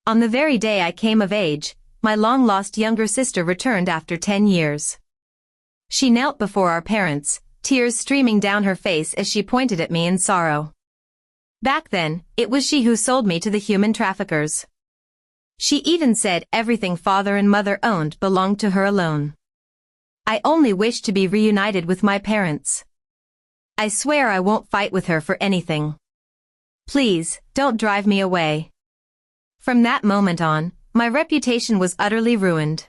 On the very day I came of age, my long-lost younger sister returned after 10 years. She knelt before our parents, tears streaming down her face as she pointed at me in sorrow. Back then, it was she who sold me to the human traffickers. She even said everything father and mother owned belonged to her alone. I only wish to be reunited with my parents. I swear I won't fight with her for anything. Please, don't drive me away. From that moment on, my reputation was utterly ruined.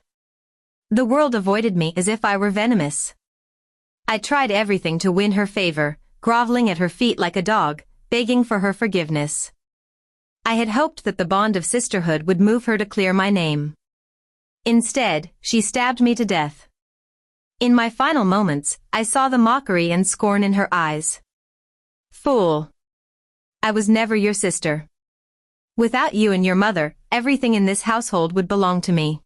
The world avoided me as if I were venomous. I tried everything to win her favor, groveling at her feet like a dog, begging for her forgiveness. I had hoped that the bond of sisterhood would move her to clear my name. Instead, she stabbed me to death. In my final moments, I saw the mockery and scorn in her eyes. Fool! I was never your sister. Without you and your mother, everything in this household would belong to me.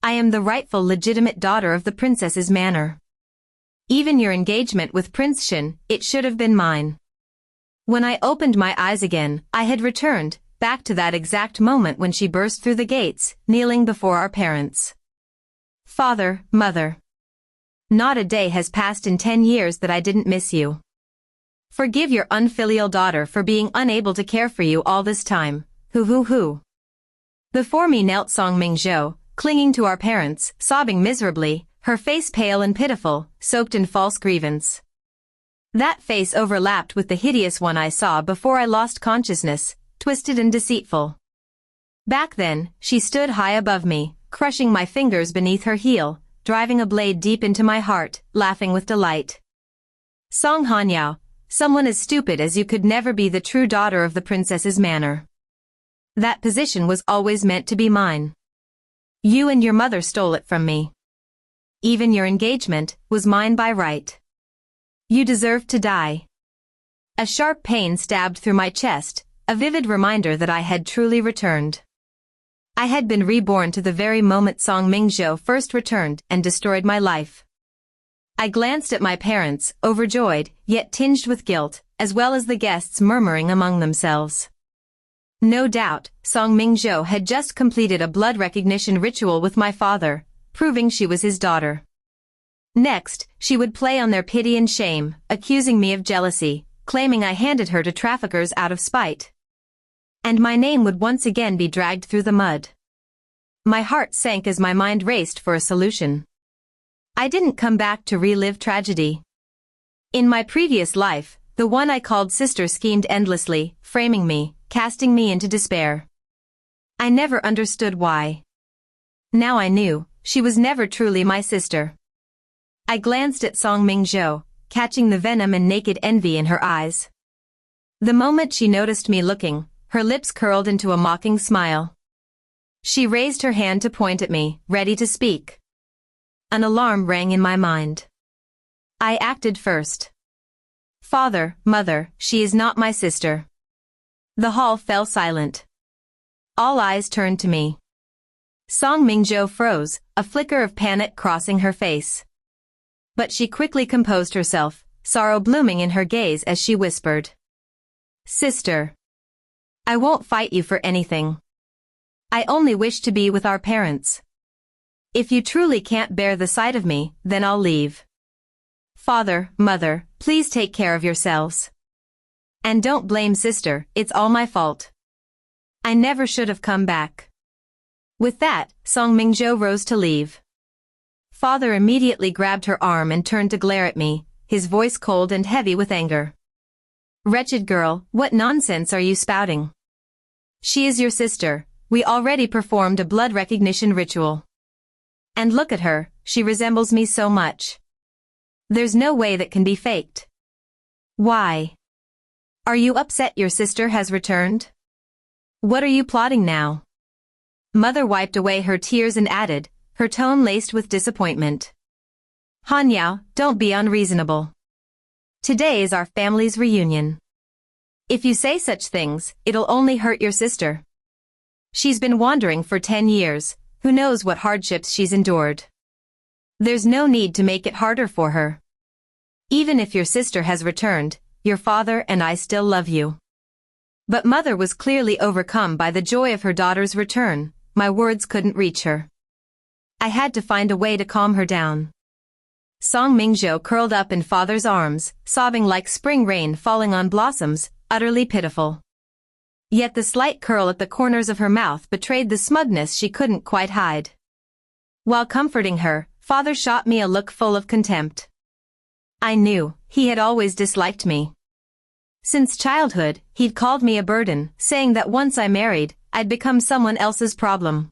I am the rightful legitimate daughter of the princess's manor. Even your engagement with Prince Shen, it should have been mine. When I opened my eyes again, I had returned, back to that exact moment when she burst through the gates, kneeling before our parents. Father, mother. Not a day has passed in 10 years that I didn't miss you. Forgive your unfilial daughter for being unable to care for you all this time. Hoo. Before me knelt Song Mingzhou, clinging to our parents, sobbing miserably, her face pale and pitiful, soaked in false grievance. That face overlapped with the hideous one I saw before I lost consciousness, twisted and deceitful. Back then, she stood high above me, crushing my fingers beneath her heel, driving a blade deep into my heart, laughing with delight. Song Hanyao, someone as stupid as you could never be the true daughter of the princess's manor. That position was always meant to be mine. You and your mother stole it from me. Even your engagement was mine by right. You deserved to die. A sharp pain stabbed through my chest, a vivid reminder that I had truly returned. I had been reborn to the very moment Song Mingzhou first returned and destroyed my life. I glanced at my parents, overjoyed, yet tinged with guilt, as well as the guests murmuring among themselves. No doubt, Song Mingzhou had just completed a blood recognition ritual with my father, proving she was his daughter. Next, she would play on their pity and shame, accusing me of jealousy, claiming I handed her to traffickers out of spite. And my name would once again be dragged through the mud. My heart sank as my mind raced for a solution. I didn't come back to relive tragedy. In my previous life, the one I called sister schemed endlessly, framing me, casting me into despair. I never understood why. Now I knew, she was never truly my sister. I glanced at Song Mingzhou, catching the venom and naked envy in her eyes. The moment she noticed me looking, her lips curled into a mocking smile. She raised her hand to point at me, ready to speak. An alarm rang in my mind. I acted first. Father, mother, she is not my sister. The hall fell silent. All eyes turned to me. Song Mingzhou froze, a flicker of panic crossing her face. But she quickly composed herself, sorrow blooming in her gaze as she whispered. Sister. I won't fight you for anything. I only wish to be with our parents. If you truly can't bear the sight of me, then I'll leave. Father, mother, please take care of yourselves. And don't blame sister, it's all my fault. I never should have come back. With that, Song Mingzhou rose to leave. Father immediately grabbed her arm and turned to glare at me, his voice cold and heavy with anger. Wretched girl, what nonsense are you spouting? She is your sister, we already performed a blood recognition ritual. And look at her, she resembles me so much. There's no way that can be faked. Why? Are you upset your sister has returned? What are you plotting now? Mother wiped away her tears and added, her tone laced with disappointment. Hanyao, don't be unreasonable. Today is our family's reunion. If you say such things, it'll only hurt your sister. She's been wandering for 10 years, who knows what hardships she's endured. There's no need to make it harder for her. Even if your sister has returned, your father and I still love you. But mother was clearly overcome by the joy of her daughter's return. My words couldn't reach her. I had to find a way to calm her down. Song Mingzhou curled up in father's arms, sobbing like spring rain falling on blossoms, utterly pitiful. Yet the slight curl at the corners of her mouth betrayed the smugness she couldn't quite hide. While comforting her, father shot me a look full of contempt. I knew he had always disliked me. Since childhood, he'd called me a burden, saying that once I married, I'd become someone else's problem.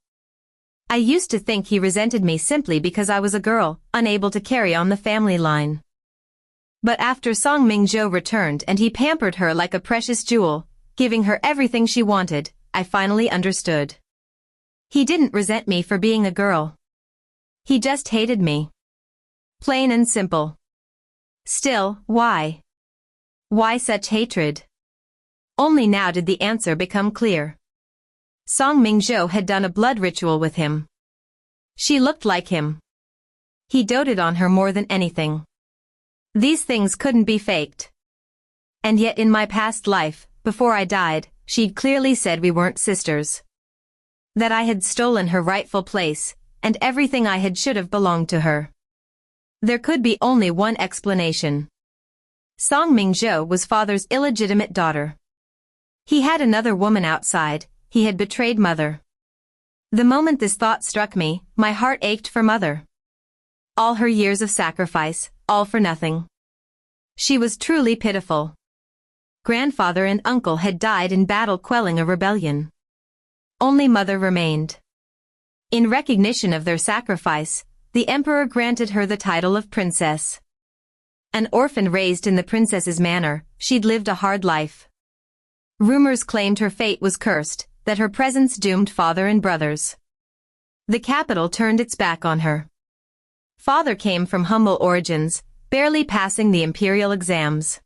I used to think he resented me simply because I was a girl, unable to carry on the family line. But after Song Mingzhou returned and he pampered her like a precious jewel, giving her everything she wanted, I finally understood. He didn't resent me for being a girl. He just hated me. Plain and simple. Still, why? Why such hatred? Only now did the answer become clear. Song Mingzhou had done a blood ritual with him. She looked like him. He doted on her more than anything. These things couldn't be faked. And yet in my past life, before I died, she'd clearly said we weren't sisters. That I had stolen her rightful place, and everything I had should have belonged to her. There could be only one explanation. Song Mingzhou was father's illegitimate daughter. He had another woman outside. He had betrayed mother. The moment this thought struck me, my heart ached for mother. All her years of sacrifice, all for nothing. She was truly pitiful. Grandfather and uncle had died in battle quelling a rebellion. Only mother remained. In recognition of their sacrifice, the emperor granted her the title of princess. An orphan raised in the princess's manor, she'd lived a hard life. Rumors claimed her fate was cursed, that her presence doomed father and brothers. The capital turned its back on her. Father came from humble origins, barely passing the imperial exams.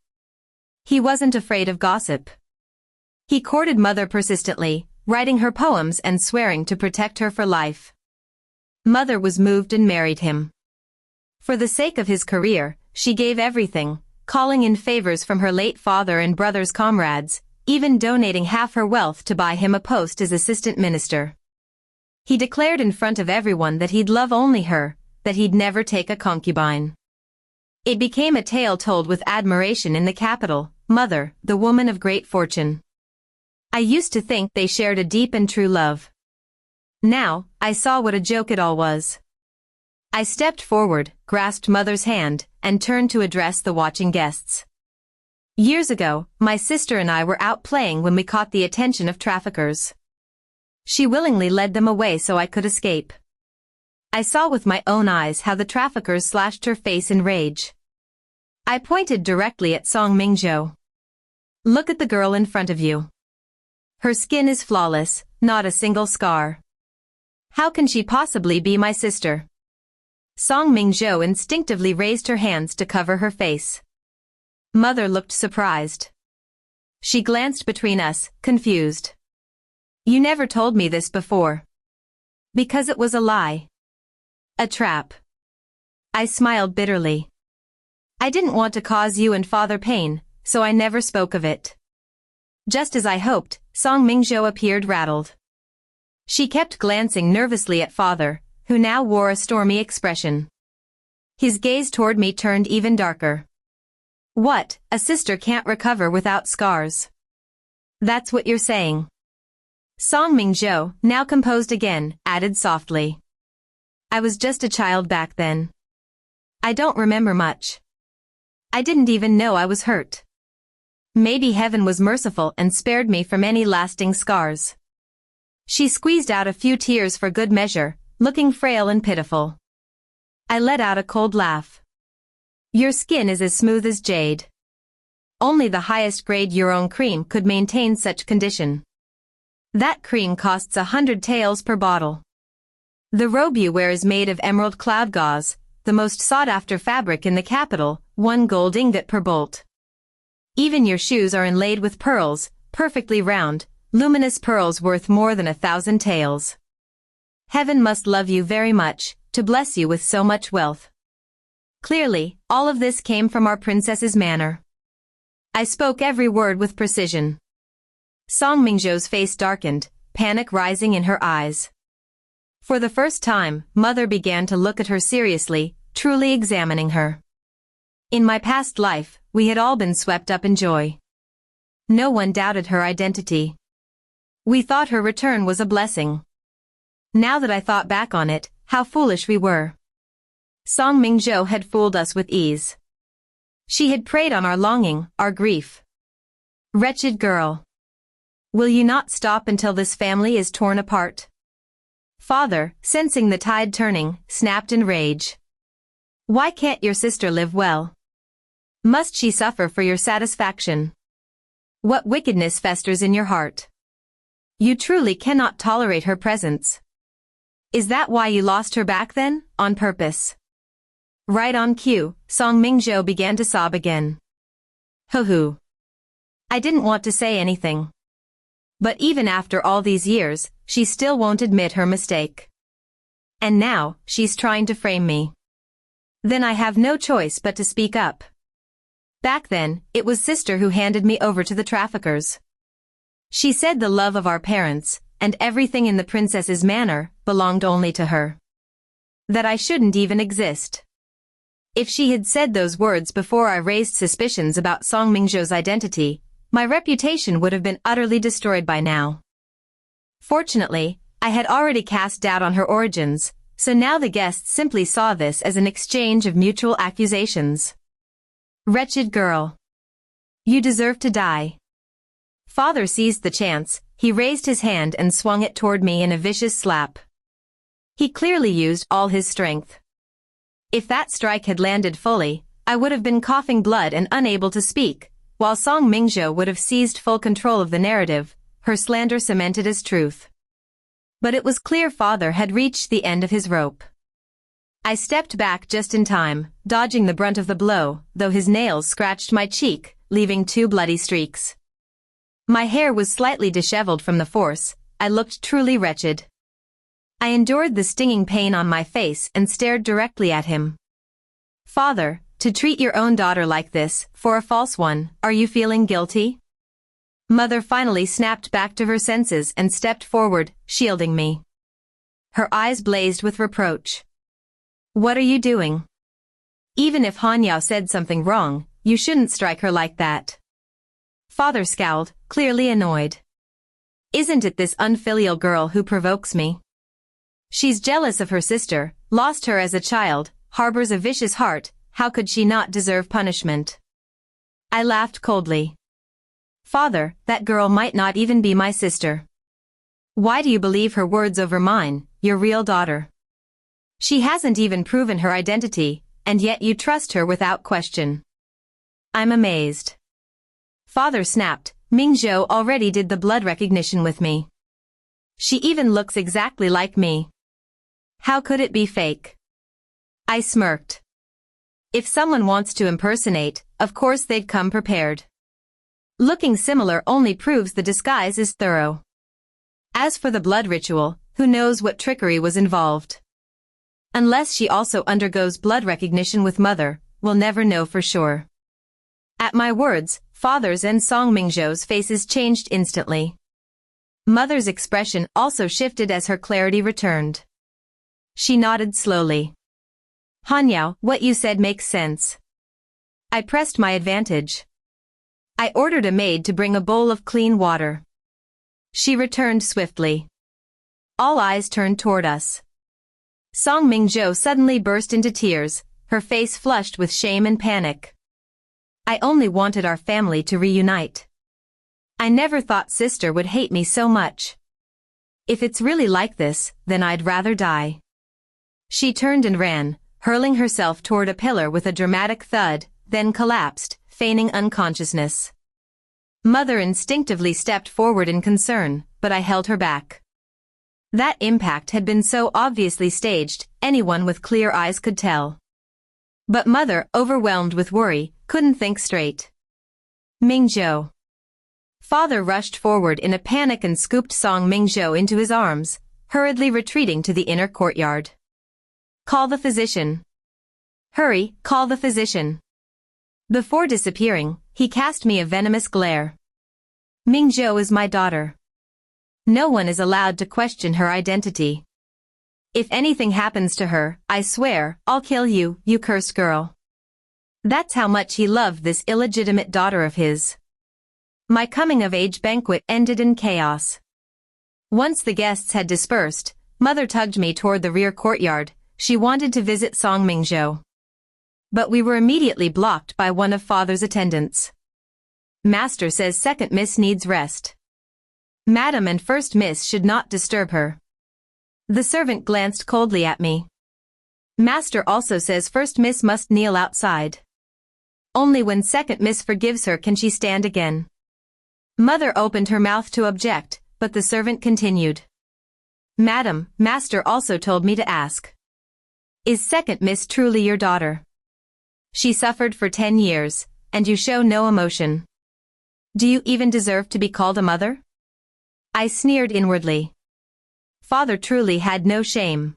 He wasn't afraid of gossip. He courted mother persistently, writing her poems and swearing to protect her for life. Mother was moved and married him. For the sake of his career, she gave everything, calling in favors from her late father and brother's comrades, even donating half her wealth to buy him a post as assistant minister. He declared in front of everyone that he'd love only her, that he'd never take a concubine. It became a tale told with admiration in the capital, mother, the woman of great fortune. I used to think they shared a deep and true love. Now, I saw what a joke it all was. I stepped forward, grasped mother's hand, and turned to address the watching guests. Years ago, my sister and I were out playing when we caught the attention of traffickers. She willingly led them away so I could escape. I saw with my own eyes how the traffickers slashed her face in rage. I pointed directly at Song Mingzhou. Look at the girl in front of you. Her skin is flawless, not a single scar. How can she possibly be my sister? Song Mingzhou instinctively raised her hands to cover her face. Mother looked surprised. She glanced between us, confused. You never told me this before. Because it was a lie. A trap. I smiled bitterly. I didn't want to cause you and father pain, so I never spoke of it. Just as I hoped, Song Mingzhou appeared rattled. She kept glancing nervously at father, who now wore a stormy expression. His gaze toward me turned even darker. What, a sister can't recover without scars? That's what you're saying. Song Mingzhou, now composed again, added softly. I was just a child back then. I don't remember much. I didn't even know I was hurt. Maybe heaven was merciful and spared me from any lasting scars. She squeezed out a few tears for good measure, looking frail and pitiful. I let out a cold laugh. Your skin is as smooth as jade. Only the highest grade Euron cream could maintain such condition. That cream costs 100 taels per bottle. The robe you wear is made of emerald cloud gauze, the most sought-after fabric in the capital, 1 gold ingot per bolt. Even your shoes are inlaid with pearls, perfectly round, luminous pearls worth more than 1,000 taels. Heaven must love you very much, to bless you with so much wealth. Clearly, all of this came from our princess's manor. I spoke every word with precision. Song Mingzhou's face darkened, panic rising in her eyes. For the first time, Mother began to look at her seriously, truly examining her. In my past life, we had all been swept up in joy. No one doubted her identity. We thought her return was a blessing. Now that I thought back on it, how foolish we were. Song Mingzhou had fooled us with ease. She had preyed on our longing, our grief. Wretched girl. Will you not stop until this family is torn apart? Father, sensing the tide turning, snapped in rage. Why can't your sister live well? Must she suffer for your satisfaction? What wickedness festers in your heart? You truly cannot tolerate her presence. Is that why you lost her back then, on purpose? Right on cue, Song Mingzhou began to sob again. Hoo-hoo. I didn't want to say anything. But even after all these years, she still won't admit her mistake. And now, she's trying to frame me. Then I have no choice but to speak up. Back then, it was sister who handed me over to the traffickers. She said the love of our parents, and everything in the princess's manor, belonged only to her. That I shouldn't even exist. If she had said those words before I raised suspicions about Song Mingzhou's identity, my reputation would have been utterly destroyed by now. Fortunately, I had already cast doubt on her origins, so now the guests simply saw this as an exchange of mutual accusations. Wretched girl. You deserve to die. Father seized the chance, he raised his hand and swung it toward me in a vicious slap. He clearly used all his strength. If that strike had landed fully, I would have been coughing blood and unable to speak, while Song Mingzhou would have seized full control of the narrative, her slander cemented as truth. But it was clear Father had reached the end of his rope. I stepped back just in time, dodging the brunt of the blow, though his nails scratched my cheek, leaving 2 bloody streaks. My hair was slightly disheveled from the force, I looked truly wretched. I endured the stinging pain on my face and stared directly at him. Father, to treat your own daughter like this, for a false one, are you feeling guilty? Mother finally snapped back to her senses and stepped forward, shielding me. Her eyes blazed with reproach. What are you doing? Even if Han Yao said something wrong, you shouldn't strike her like that. Father scowled, clearly annoyed. Isn't it this unfilial girl who provokes me? She's jealous of her sister, lost her as a child, harbors a vicious heart, how could she not deserve punishment? I laughed coldly. Father, that girl might not even be my sister. Why do you believe her words over mine, your real daughter? She hasn't even proven her identity, and yet you trust her without question. I'm amazed. Father snapped, Mingzhou already did the blood recognition with me. She even looks exactly like me. How could it be fake? I smirked. If someone wants to impersonate, of course they'd come prepared. Looking similar only proves the disguise is thorough. As for the blood ritual, who knows what trickery was involved? Unless she also undergoes blood recognition with Mother, we'll never know for sure. At my words, Father's and Song Mingzhou's faces changed instantly. Mother's expression also shifted as her clarity returned. She nodded slowly. Han Yao, what you said makes sense. I pressed my advantage. I ordered a maid to bring a bowl of clean water. She returned swiftly. All eyes turned toward us. Song Mingzhou suddenly burst into tears, her face flushed with shame and panic. I only wanted our family to reunite. I never thought sister would hate me so much. If it's really like this, then I'd rather die. She turned and ran, hurling herself toward a pillar with a dramatic thud, then collapsed, feigning unconsciousness. Mother instinctively stepped forward in concern, but I held her back. That impact had been so obviously staged, anyone with clear eyes could tell. But Mother, overwhelmed with worry, couldn't think straight. Mingzhou. Father rushed forward in a panic and scooped Song Mingzhou into his arms, hurriedly retreating to the inner courtyard. Call the physician. Hurry, call the physician. Before disappearing, he cast me a venomous glare. Mingzhou is my daughter. No one is allowed to question her identity. If anything happens to her, I swear, I'll kill you, you cursed girl. That's how much he loved this illegitimate daughter of his. My coming-of-age banquet ended in chaos. Once the guests had dispersed, Mother tugged me toward the rear courtyard. She wanted to visit Song Mingzhou. But we were immediately blocked by one of Father's attendants. Master says second miss needs rest. Madam and first miss should not disturb her. The servant glanced coldly at me. Master also says first miss must kneel outside. Only when second miss forgives her can she stand again. Mother opened her mouth to object, but the servant continued. Madam, Master also told me to ask. Is second miss truly your daughter? She suffered for 10 years, and you show no emotion. Do you even deserve to be called a mother? I sneered inwardly. Father truly had no shame.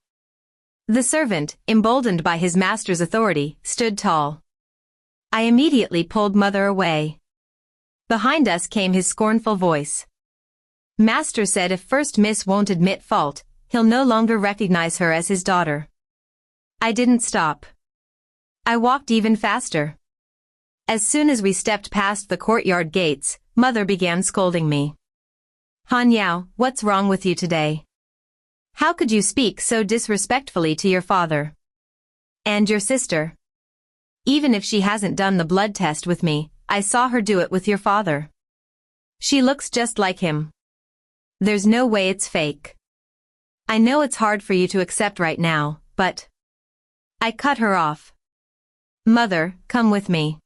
The servant, emboldened by his master's authority, stood tall. I immediately pulled Mother away. Behind us came his scornful voice. Master said if first miss won't admit fault, he'll no longer recognize her as his daughter. I didn't stop. I walked even faster. As soon as we stepped past the courtyard gates, Mother began scolding me. Han Yao, what's wrong with you today? How could you speak so disrespectfully to your father? And your sister? Even if she hasn't done the blood test with me, I saw her do it with your father. She looks just like him. There's no way it's fake. I know it's hard for you to accept right now, but... I cut her off. Mother, come with me.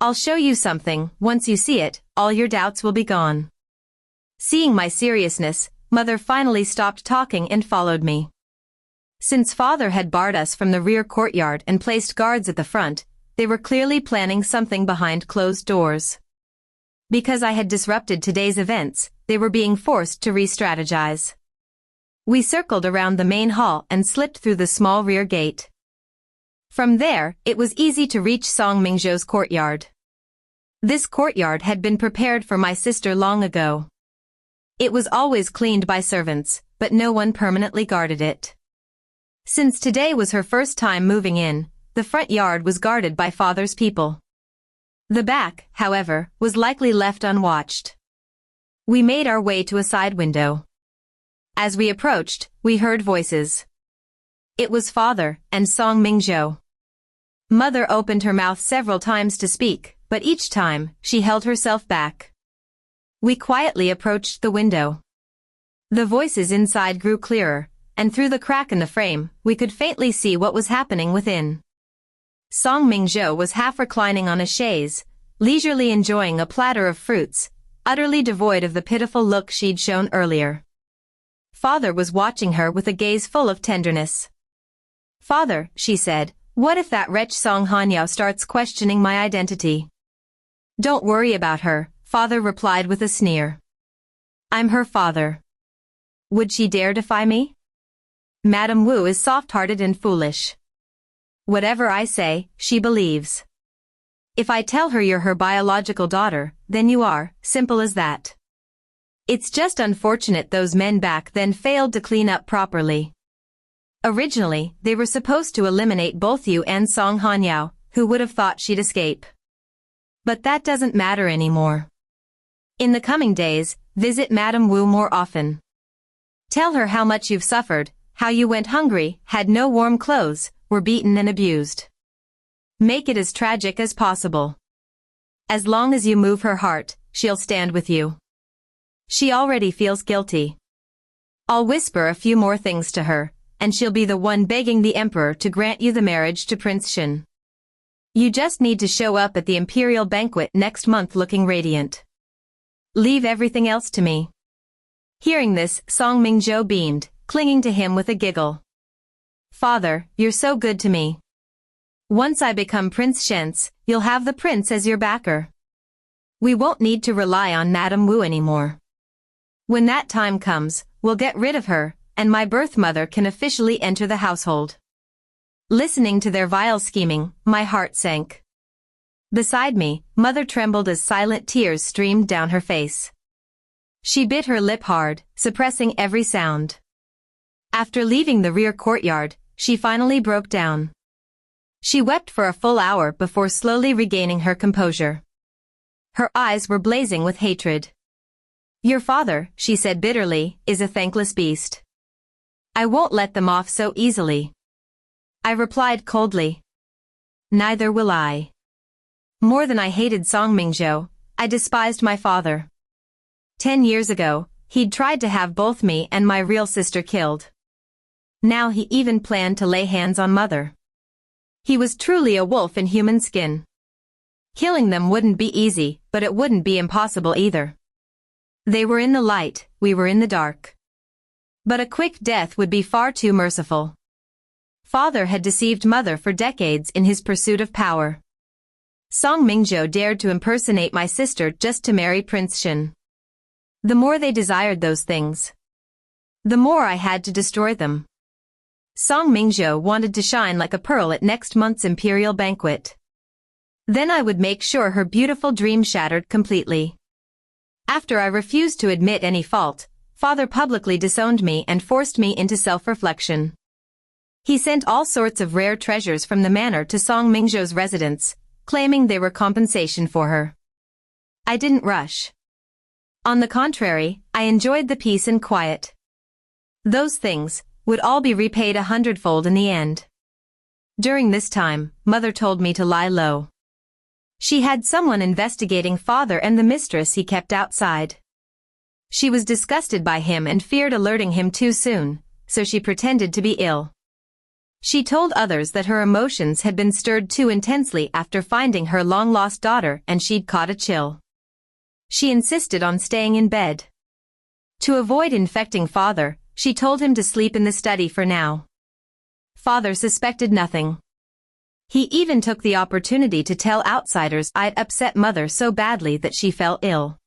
I'll show you something. Once you see it, all your doubts will be gone. Seeing my seriousness, Mother finally stopped talking and followed me. Since Father had barred us from the rear courtyard and placed guards at the front, they were clearly planning something behind closed doors. Because I had disrupted today's events, they were being forced to re-strategize. We circled around the main hall and slipped through the small rear gate. From there, it was easy to reach Song Mingzhou's courtyard. This courtyard had been prepared for my sister long ago. It was always cleaned by servants, but no one permanently guarded it. Since today was her first time moving in, the front yard was guarded by Father's people. The back, however, was likely left unwatched. We made our way to a side window. As we approached, we heard voices. It was Father and Song Mingzhou. Mother opened her mouth several times to speak, but each time, she held herself back. We quietly approached the window. The voices inside grew clearer, and through the crack in the frame, we could faintly see what was happening within. Song Mingzhou was half reclining on a chaise, leisurely enjoying a platter of fruits, utterly devoid of the pitiful look she'd shown earlier. Father was watching her with a gaze full of tenderness. Father, she said, what if that wretch Song Hanyao starts questioning my identity? Don't worry about her, Father replied with a sneer. I'm her father. Would she dare defy me? Madame Wu is soft-hearted and foolish. Whatever I say, she believes. If I tell her you're her biological daughter, then you are, simple as that. It's just unfortunate those men back then failed to clean up properly. Originally, they were supposed to eliminate both you and Song Hanyao, who would have thought she'd escape. But that doesn't matter anymore. In the coming days, visit Madame Wu more often. Tell her how much you've suffered, how you went hungry, had no warm clothes, were beaten and abused. Make it as tragic as possible. As long as you move her heart, she'll stand with you. She already feels guilty. I'll whisper a few more things to her, and she'll be the one begging the emperor to grant you the marriage to Prince Shen. You just need to show up at the imperial banquet next month looking radiant. Leave everything else to me. Hearing this, Song Mingzhou beamed, clinging to him with a giggle. Father, you're so good to me. Once I become Prince Shen's, you'll have the prince as your backer. We won't need to rely on Madame Wu anymore. When that time comes, we'll get rid of her, and my birth mother can officially enter the household. Listening to their vile scheming, my heart sank. Beside me, Mother trembled as silent tears streamed down her face. She bit her lip hard, suppressing every sound. After leaving the rear courtyard, she finally broke down. She wept for a full hour before slowly regaining her composure. Her eyes were blazing with hatred. "Your father," she said bitterly, "is a thankless beast. I won't let them off so easily." I replied coldly. "Neither will I." More than I hated Song Mingzhou, I despised my father. 10 years ago, he'd tried to have both me and my real sister killed. Now he even planned to lay hands on Mother. He was truly a wolf in human skin. Killing them wouldn't be easy, but it wouldn't be impossible either. They were in the light, we were in the dark. But a quick death would be far too merciful. Father had deceived Mother for decades in his pursuit of power. Song Mingzhou dared to impersonate my sister just to marry Prince Shen. The more they desired those things, the more I had to destroy them. Song Mingzhou wanted to shine like a pearl at next month's imperial banquet. Then I would make sure her beautiful dream shattered completely. After I refused to admit any fault, Father publicly disowned me and forced me into self-reflection. He sent all sorts of rare treasures from the manor to Song Mingzhou's residence, claiming they were compensation for her. I didn't rush. On the contrary, I enjoyed the peace and quiet. Those things would all be repaid 100-fold in the end. During this time, Mother told me to lie low. She had someone investigating Father and the mistress he kept outside. She was disgusted by him and feared alerting him too soon, so she pretended to be ill. She told others that her emotions had been stirred too intensely after finding her long-lost daughter and she'd caught a chill. She insisted on staying in bed. To avoid infecting Father, she told him to sleep in the study for now. Father suspected nothing. He even took the opportunity to tell outsiders I'd upset Mother so badly that she fell ill.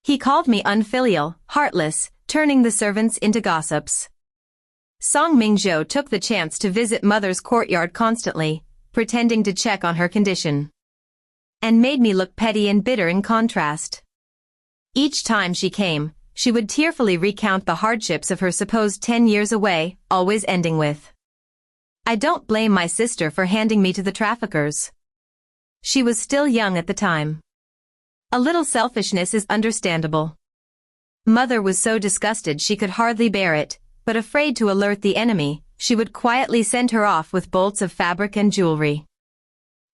He called me unfilial, heartless, turning the servants into gossips. Song Mingzhou took the chance to visit Mother's courtyard constantly, pretending to check on her condition. And made me look petty and bitter in contrast. Each time she came, she would tearfully recount the hardships of her supposed 10 years away, always ending with, "I don't blame my sister for handing me to the traffickers. She was still young at the time. A little selfishness is understandable." Mother was so disgusted she could hardly bear it, but afraid to alert the enemy, she would quietly send her off with bolts of fabric and jewelry.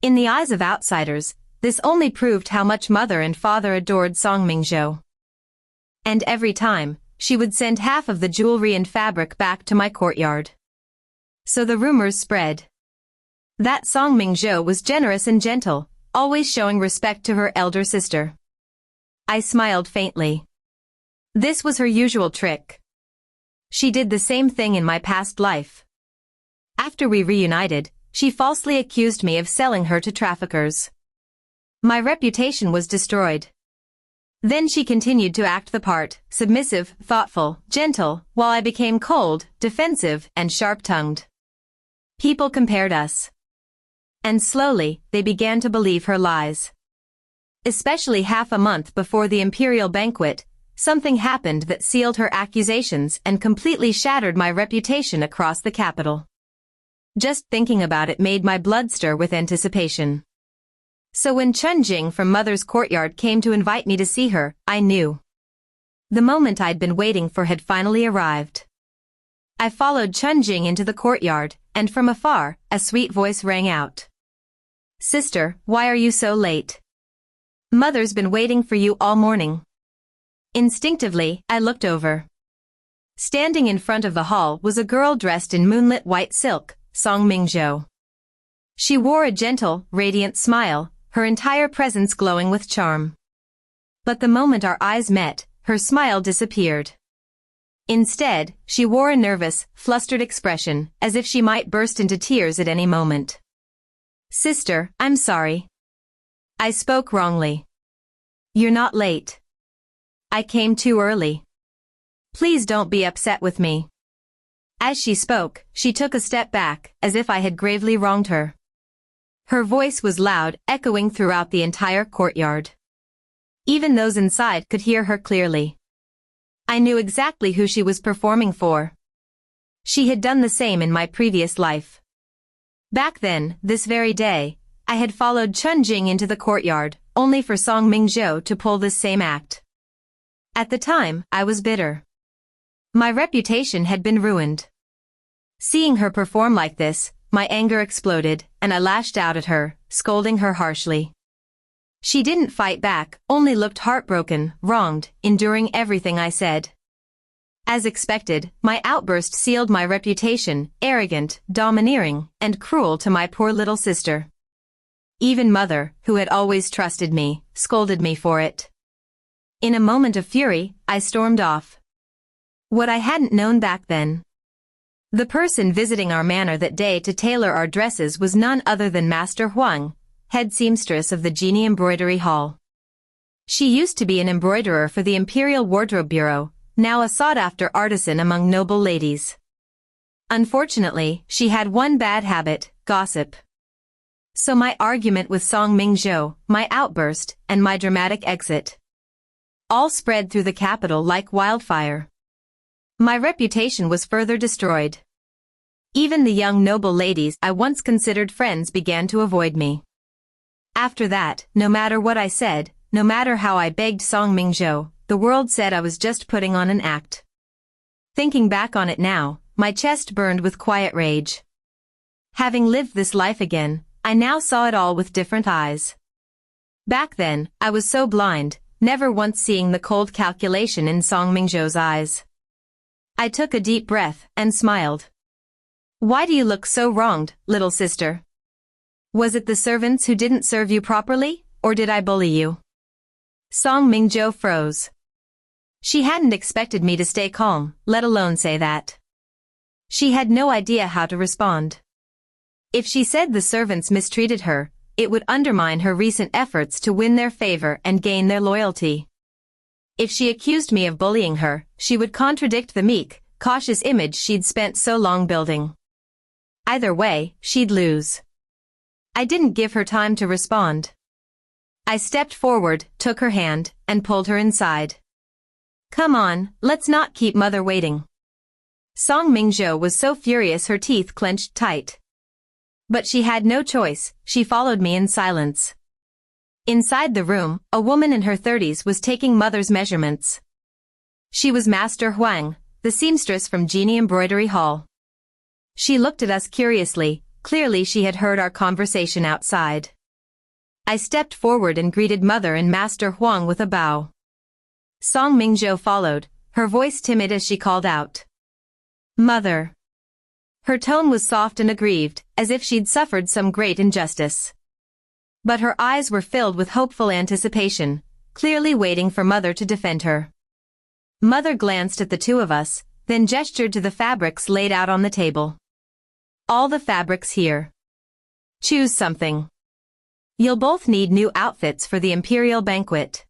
In the eyes of outsiders, this only proved how much Mother and Father adored Song Mingzhou. And every time, she would send half of the jewelry and fabric back to my courtyard. So the rumors spread that Song Mingzhou was generous and gentle, always showing respect to her elder sister. I smiled faintly. This was her usual trick. She did the same thing in my past life. After we reunited, she falsely accused me of selling her to traffickers. My reputation was destroyed. Then she continued to act the part, submissive, thoughtful, gentle, while I became cold, defensive, and sharp-tongued. People compared us. And slowly, they began to believe her lies. Especially half a month before the imperial banquet, something happened that sealed her accusations and completely shattered my reputation across the capital. Just thinking about it made my blood stir with anticipation. So when Chun Jing from Mother's courtyard came to invite me to see her, I knew. The moment I'd been waiting for had finally arrived. I followed Chun Jing into the courtyard, and from afar, a sweet voice rang out. "Sister, why are you so late? Mother's been waiting for you all morning." Instinctively, I looked over. Standing in front of the hall was a girl dressed in moonlit white silk, Song Mingzhou. She wore a gentle, radiant smile, her entire presence glowing with charm. But the moment our eyes met, her smile disappeared. Instead, she wore a nervous, flustered expression, as if she might burst into tears at any moment. "Sister, I'm sorry. I spoke wrongly. You're not late. I came too early. Please don't be upset with me." As she spoke, she took a step back, as if I had gravely wronged her. Her voice was loud, echoing throughout the entire courtyard. Even those inside could hear her clearly. I knew exactly who she was performing for. She had done the same in my previous life. Back then, this very day, I had followed Chun Jing into the courtyard, only for Song Mingzhou to pull this same act. At the time, I was bitter. My reputation had been ruined. Seeing her perform like this, my anger exploded, and I lashed out at her, scolding her harshly. She didn't fight back, only looked heartbroken, wronged, enduring everything I said. As expected, my outburst sealed my reputation, arrogant, domineering, and cruel to my poor little sister. Even mother, who had always trusted me, scolded me for it. In a moment of fury, I stormed off. What I hadn't known back then. The person visiting our manor that day to tailor our dresses was none other than Master Huang, head seamstress of the Genie Embroidery Hall. She used to be an embroiderer for the Imperial Wardrobe Bureau, now a sought-after artisan among noble ladies. Unfortunately, she had one bad habit, gossip. So my argument with Song Mingzhou, my outburst, and my dramatic exit all spread through the capital like wildfire. My reputation was further destroyed. Even the young noble ladies I once considered friends began to avoid me. After that, no matter what I said, no matter how I begged Song Mingzhou, the world said I was just putting on an act. Thinking back on it now, my chest burned with quiet rage. Having lived this life again, I now saw it all with different eyes. Back then, I was so blind, never once seeing the cold calculation in Song Mingzhou's eyes. I took a deep breath and smiled. Why do you look so wronged, little sister? Was it the servants who didn't serve you properly, or did I bully you? Song Mingzhou froze. She hadn't expected me to stay calm, let alone say that. She had no idea how to respond. If she said the servants mistreated her, it would undermine her recent efforts to win their favor and gain their loyalty. If she accused me of bullying her, she would contradict the meek, cautious image she'd spent so long building. Either way, she'd lose. I didn't give her time to respond. I stepped forward, took her hand, and pulled her inside. Come on, let's not keep mother waiting. Song Mingzhou was so furious her teeth clenched tight. But she had no choice, she followed me in silence. Inside the room, a woman in her 30s was taking mother's measurements. She was Master Huang, the seamstress from Genie Embroidery Hall. She looked at us curiously, clearly she had heard our conversation outside. I stepped forward and greeted Mother and Master Huang with a bow. Song Mingzhou followed, her voice timid as she called out. Mother. Her tone was soft and aggrieved, as if she'd suffered some great injustice. But her eyes were filled with hopeful anticipation, clearly waiting for Mother to defend her. Mother glanced at the two of us, then gestured to the fabrics laid out on the table. All the fabrics here. Choose something. You'll both need new outfits for the imperial banquet.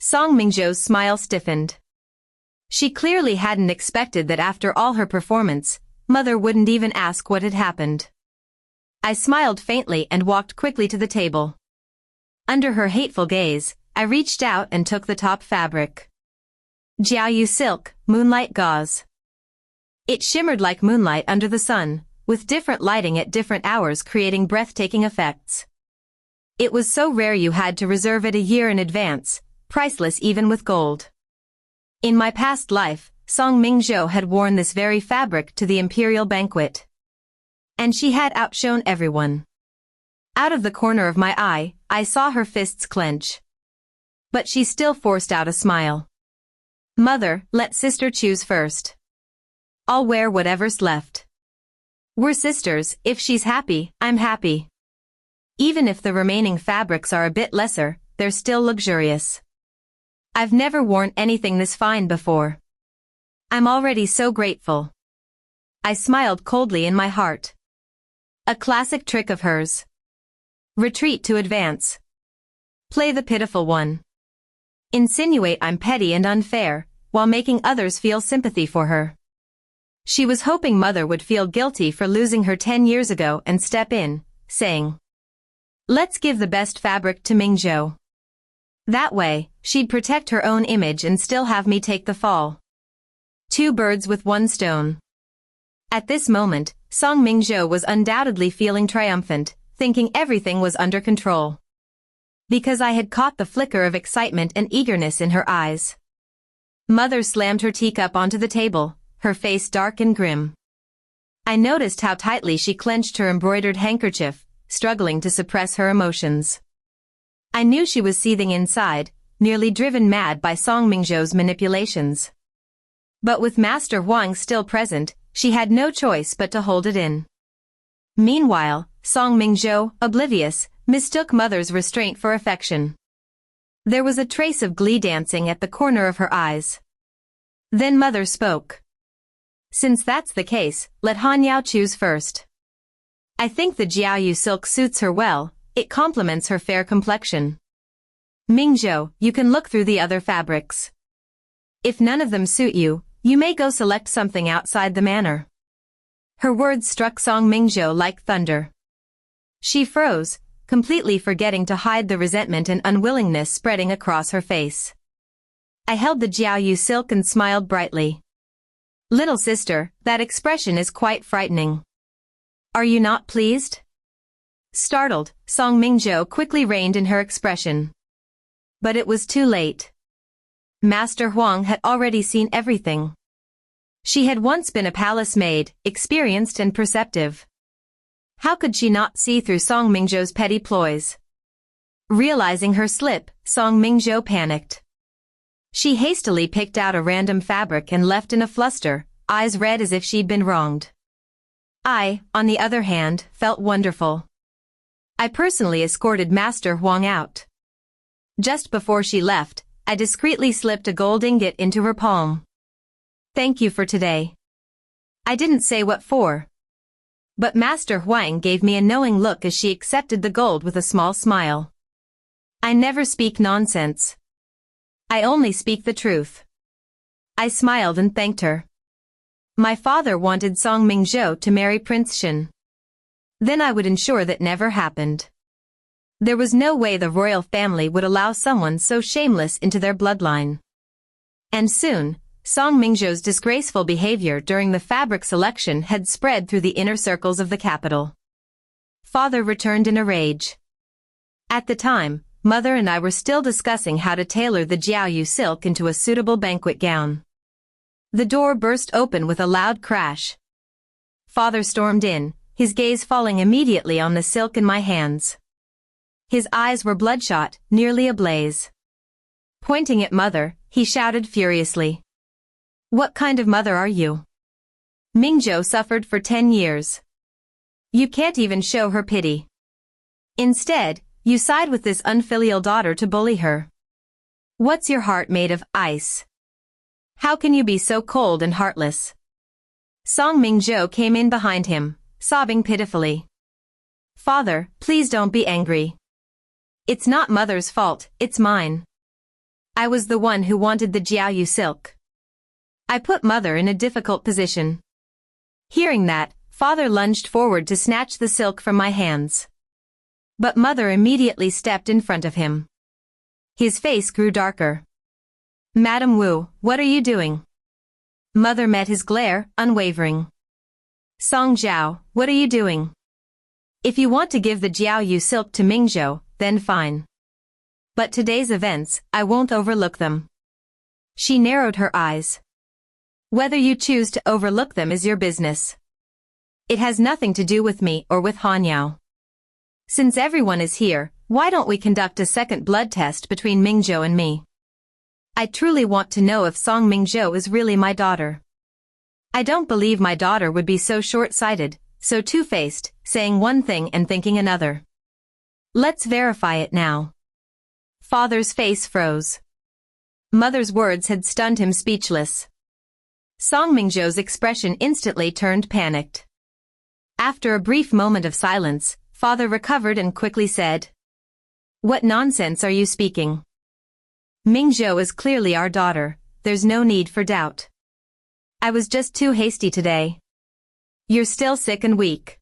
Song Mingzhou's smile stiffened. She clearly hadn't expected that after all her performance, Mother wouldn't even ask what had happened. I smiled faintly and walked quickly to the table. Under her hateful gaze, I reached out and took the top fabric. Jiaoyu silk, moonlight gauze. It shimmered like moonlight under the sun, with different lighting at different hours creating breathtaking effects. It was so rare you had to reserve it a year in advance, priceless even with gold. In my past life, Song Mingzhou had worn this very fabric to the imperial banquet. And she had outshone everyone. Out of the corner of my eye, I saw her fists clench. But she still forced out a smile. Mother, let sister choose first. I'll wear whatever's left. We're sisters, if she's happy, I'm happy. Even if the remaining fabrics are a bit lesser, they're still luxurious. I've never worn anything this fine before. I'm already so grateful. I smiled coldly in my heart. A classic trick of hers. Retreat to advance. Play the pitiful one. Insinuate I'm petty and unfair, while making others feel sympathy for her. She was hoping Mother would feel guilty for losing her 10 years ago and step in, saying, Let's give the best fabric to Mingzhou. That way, she'd protect her own image and still have me take the fall. Two birds with one stone. At this moment, Song Mingzhou was undoubtedly feeling triumphant, thinking everything was under control. Because I had caught the flicker of excitement and eagerness in her eyes. Mother slammed her teacup onto the table, her face dark and grim. I noticed how tightly she clenched her embroidered handkerchief, struggling to suppress her emotions. I knew she was seething inside, nearly driven mad by Song Mingzhou's manipulations. But with Master Huang still present, she had no choice but to hold it in. Meanwhile, Song Mingzhou, oblivious, mistook Mother's restraint for affection. There was a trace of glee dancing at the corner of her eyes. Then Mother spoke. Since that's the case, let Hanyao choose first. I think the Jiaoyu silk suits her well, it complements her fair complexion. Mingzhou, you can look through the other fabrics. If none of them suit you, you may go select something outside the manor. Her words struck Song Mingzhou like thunder. She froze, completely forgetting to hide the resentment and unwillingness spreading across her face. I held the Jiaoyu silk and smiled brightly. Little sister, that expression is quite frightening. Are you not pleased? Startled, Song Mingzhou quickly reined in her expression. But it was too late. Master Huang had already seen everything. She had once been a palace maid, experienced and perceptive. How could she not see through Song Mingzhou's petty ploys? Realizing her slip, Song Mingzhou panicked. She hastily picked out a random fabric and left in a fluster, eyes red as if she'd been wronged. I, on the other hand, felt wonderful. I personally escorted Master Huang out. Just before she left, I discreetly slipped a gold ingot into her palm. Thank you for today. I didn't say what for. But Master Huang gave me a knowing look as she accepted the gold with a small smile. I never speak nonsense. I only speak the truth. I smiled and thanked her. My father wanted Song Mingzhou to marry Prince Shen. Then I would ensure that never happened. There was no way the royal family would allow someone so shameless into their bloodline. And soon, Song Mingzhou's disgraceful behavior during the fabric selection had spread through the inner circles of the capital. Father returned in a rage. At the time, Mother and I were still discussing how to tailor the Jiaoyu silk into a suitable banquet gown. The door burst open with a loud crash. Father stormed in, his gaze falling immediately on the silk in my hands. His eyes were bloodshot, nearly ablaze. Pointing at Mother, he shouted furiously. What kind of mother are you? Mingzhou suffered for 10 years. You can't even show her pity. Instead, you side with this unfilial daughter to bully her. What's your heart made of, ice? How can you be so cold and heartless? Song Mingzhou came in behind him, sobbing pitifully. Father, please don't be angry. It's not Mother's fault, it's mine. I was the one who wanted the Jiaoyu silk. I put Mother in a difficult position. Hearing that, Father lunged forward to snatch the silk from my hands. But Mother immediately stepped in front of him. His face grew darker. Madam Wu, what are you doing? Mother met his glare, unwavering. Song Zhao, what are you doing? If you want to give the Jiaoyu silk to Mingzhou, then fine. But today's events, I won't overlook them. She narrowed her eyes. Whether you choose to overlook them is your business. It has nothing to do with me or with Hanyao. Since everyone is here, why don't we conduct a second blood test between Mingzhou and me? I truly want to know if Song Mingzhou is really my daughter. I don't believe my daughter would be so short-sighted, so two-faced, saying one thing and thinking another. Let's verify it now. Father's face froze. Mother's words had stunned him speechless. Song Mingzhou's expression instantly turned panicked. After a brief moment of silence, Father recovered and quickly said, What nonsense are you speaking? Mingzhou is clearly our daughter, there's no need for doubt. I was just too hasty today. You're still sick and weak.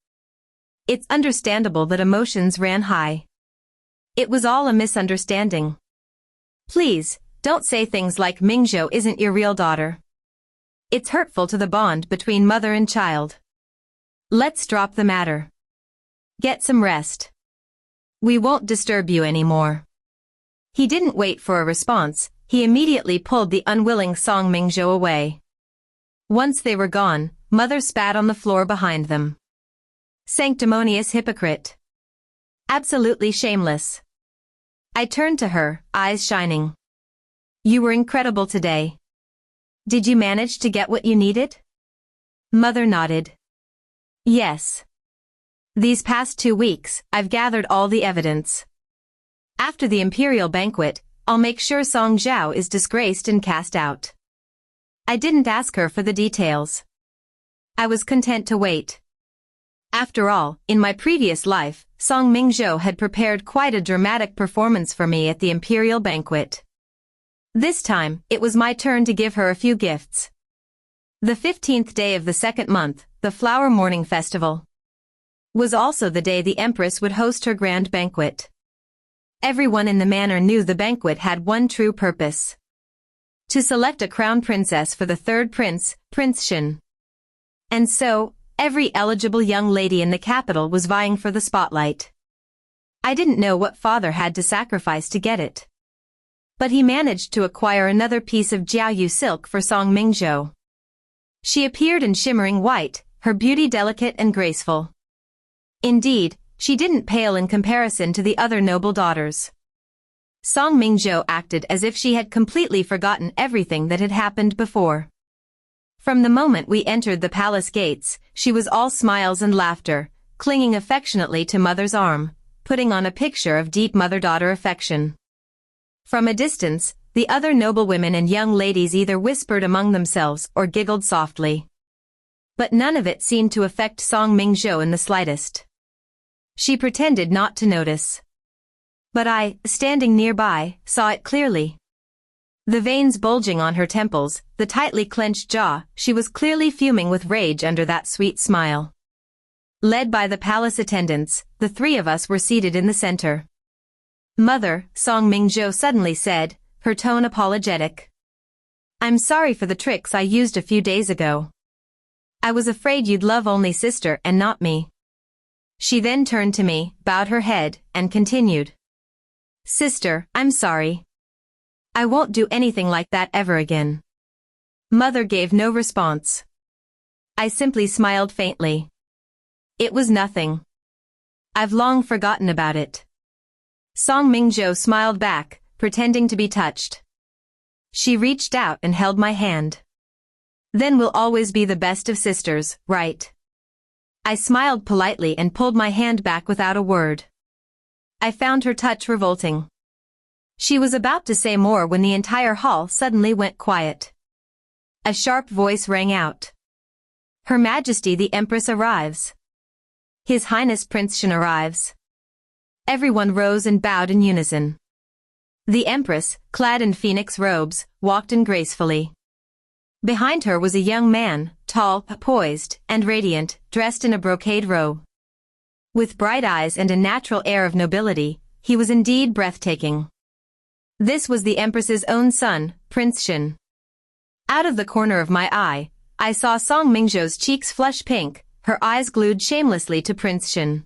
It's understandable that emotions ran high. It was all a misunderstanding. Please, don't say things like Mingzhou isn't your real daughter. It's hurtful to the bond between mother and child. Let's drop the matter. Get some rest. We won't disturb you anymore. He didn't wait for a response, he immediately pulled the unwilling Song Mingzhou away. Once they were gone, mother spat on the floor behind them. Sanctimonious hypocrite. Absolutely shameless. I turned to her, eyes shining. You were incredible today. Did you manage to get what you needed? Mother nodded. Yes. These past 2 weeks, I've gathered all the evidence. After the imperial banquet, I'll make sure Song Zhao is disgraced and cast out. I didn't ask her for the details. I was content to wait. After all, in my previous life, Song Mingzhou had prepared quite a dramatic performance for me at the imperial banquet. This time, it was my turn to give her a few gifts. The 15th day of the second month, the Flower Morning Festival, was also the day the Empress would host her grand banquet. Everyone in the manor knew the banquet had one true purpose: to select a crown princess for the third prince, Prince Xin. And so, every eligible young lady in the capital was vying for the spotlight. I didn't know what father had to sacrifice to get it. But he managed to acquire another piece of Jiaoyu silk for Song Mingzhou. She appeared in shimmering white, her beauty delicate and graceful. Indeed, she didn't pale in comparison to the other noble daughters. Song Mingzhou acted as if she had completely forgotten everything that had happened before. From the moment we entered the palace gates, she was all smiles and laughter, clinging affectionately to mother's arm, putting on a picture of deep mother-daughter affection. From a distance, the other noblewomen and young ladies either whispered among themselves or giggled softly. But none of it seemed to affect Song Mingzhou in the slightest. She pretended not to notice. But I, standing nearby, saw it clearly. The veins bulging on her temples, the tightly clenched jaw, she was clearly fuming with rage under that sweet smile. Led by the palace attendants, the 3 of us were seated in the center. Mother, Song Mingzhou suddenly said, her tone apologetic. I'm sorry for the tricks I used a few days ago. I was afraid you'd love only sister and not me. She then turned to me, bowed her head, and continued. Sister, I'm sorry. I won't do anything like that ever again. Mother gave no response. I simply smiled faintly. It was nothing. I've long forgotten about it. Song Mingzhou smiled back, pretending to be touched. She reached out and held my hand. Then we'll always be the best of sisters, right? I smiled politely and pulled my hand back without a word. I found her touch revolting. She was about to say more when the entire hall suddenly went quiet. A sharp voice rang out. Her Majesty the Empress arrives. His Highness Prince Xin arrives. Everyone rose and bowed in unison. The Empress, clad in phoenix robes, walked in gracefully. Behind her was a young man, tall, poised, and radiant, dressed in a brocade robe. With bright eyes and a natural air of nobility, he was indeed breathtaking. This was the Empress's own son, Prince Xin. Out of the corner of my eye, I saw Song Mingzhou's cheeks flush pink, her eyes glued shamelessly to Prince Xin.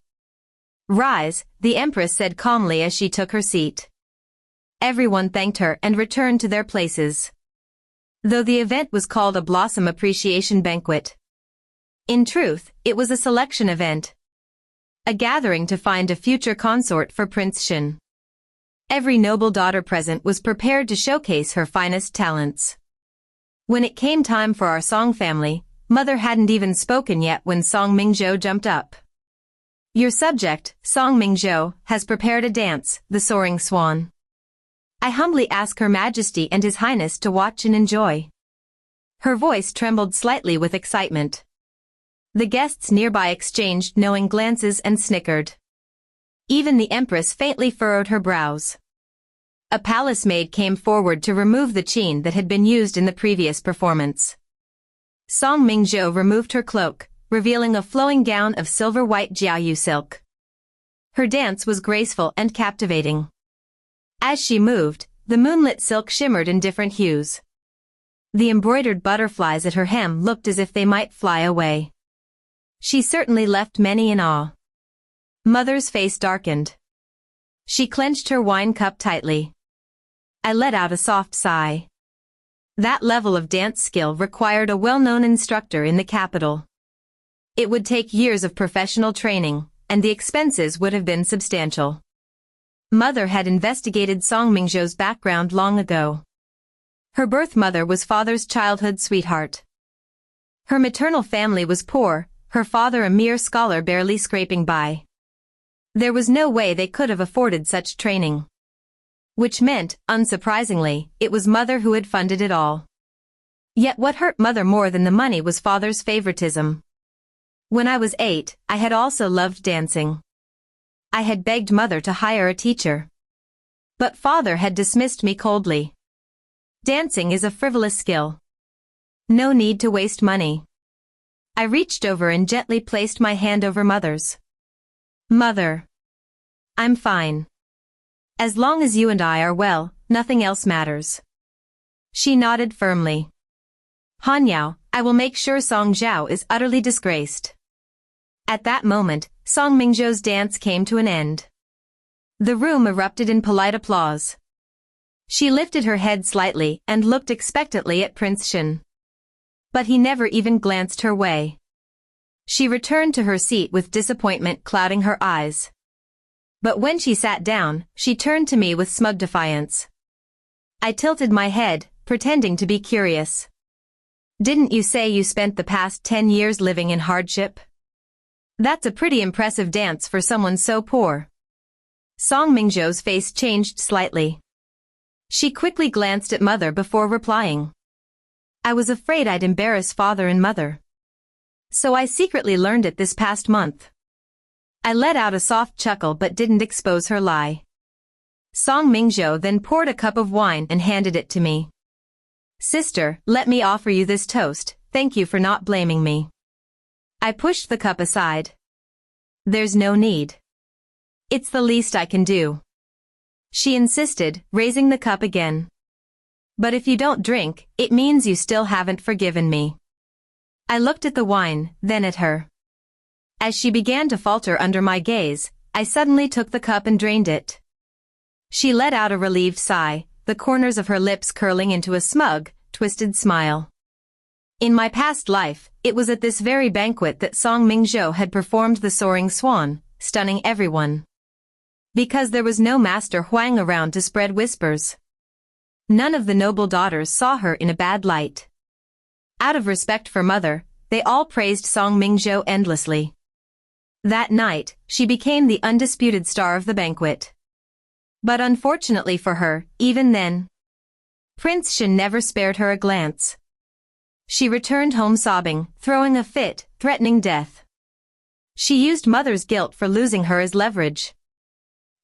Rise, the Empress said calmly as she took her seat. Everyone thanked her and returned to their places. Though the event was called a Blossom Appreciation Banquet, in truth, it was a selection event. A gathering to find a future consort for Prince Xin. Every noble daughter present was prepared to showcase her finest talents. When it came time for our Song family, Mother hadn't even spoken yet when Song Mingzhou jumped up. Your subject, Song Mingzhou, has prepared a dance, the Soaring Swan. I humbly ask Her Majesty and His Highness to watch and enjoy. Her voice trembled slightly with excitement. The guests nearby exchanged knowing glances and snickered. Even the Empress faintly furrowed her brows. A palace maid came forward to remove the chain that had been used in the previous performance. Song Mingzhou removed her cloak, revealing a flowing gown of silver-white Jiaoyu silk. Her dance was graceful and captivating. As she moved, the moonlit silk shimmered in different hues. The embroidered butterflies at her hem looked as if they might fly away. She certainly left many in awe. Mother's face darkened. She clenched her wine cup tightly. I let out a soft sigh. That level of dance skill required a well-known instructor in the capital. It would take years of professional training, and the expenses would have been substantial. Mother had investigated Song Mingzhou's background long ago. Her birth mother was father's childhood sweetheart. Her maternal family was poor, her father a mere scholar barely scraping by. There was no way they could have afforded such training. Which meant, unsurprisingly, it was mother who had funded it all. Yet what hurt mother more than the money was father's favoritism. When I was 8, I had also loved dancing. I had begged mother to hire a teacher. But father had dismissed me coldly. Dancing is a frivolous skill. No need to waste money. I reached over and gently placed my hand over mother's. Mother. I'm fine. As long as you and I are well, nothing else matters. She nodded firmly. Hanyao, I will make sure Song Zhao is utterly disgraced. At that moment, Song Mingzhou's dance came to an end. The room erupted in polite applause. She lifted her head slightly and looked expectantly at Prince Shen. But he never even glanced her way. She returned to her seat with disappointment clouding her eyes. But when she sat down, she turned to me with smug defiance. I tilted my head, pretending to be curious. Didn't you say you spent the past 10 years living in hardship? That's a pretty impressive dance for someone so poor. Song Mingzhou's face changed slightly. She quickly glanced at mother before replying. I was afraid I'd embarrass father and mother. So I secretly learned it this past month. I let out a soft chuckle but didn't expose her lie. Song Mingzhou then poured a cup of wine and handed it to me. Sister, let me offer you this toast, thank you for not blaming me. I pushed the cup aside. There's no need. It's the least I can do. She insisted, raising the cup again. But if you don't drink, it means you still haven't forgiven me. I looked at the wine, then at her. As she began to falter under my gaze, I suddenly took the cup and drained it. She let out a relieved sigh, the corners of her lips curling into a smug, twisted smile. In my past life, it was at this very banquet that Song Mingzhou had performed the soaring swan, stunning everyone. Because there was no Master Huang around to spread whispers. None of the noble daughters saw her in a bad light. Out of respect for mother, they all praised Song Mingzhou endlessly. That night, she became the undisputed star of the banquet. But unfortunately for her, even then, Prince Shen never spared her a glance. She returned home sobbing, throwing a fit, threatening death. She used mother's guilt for losing her as leverage,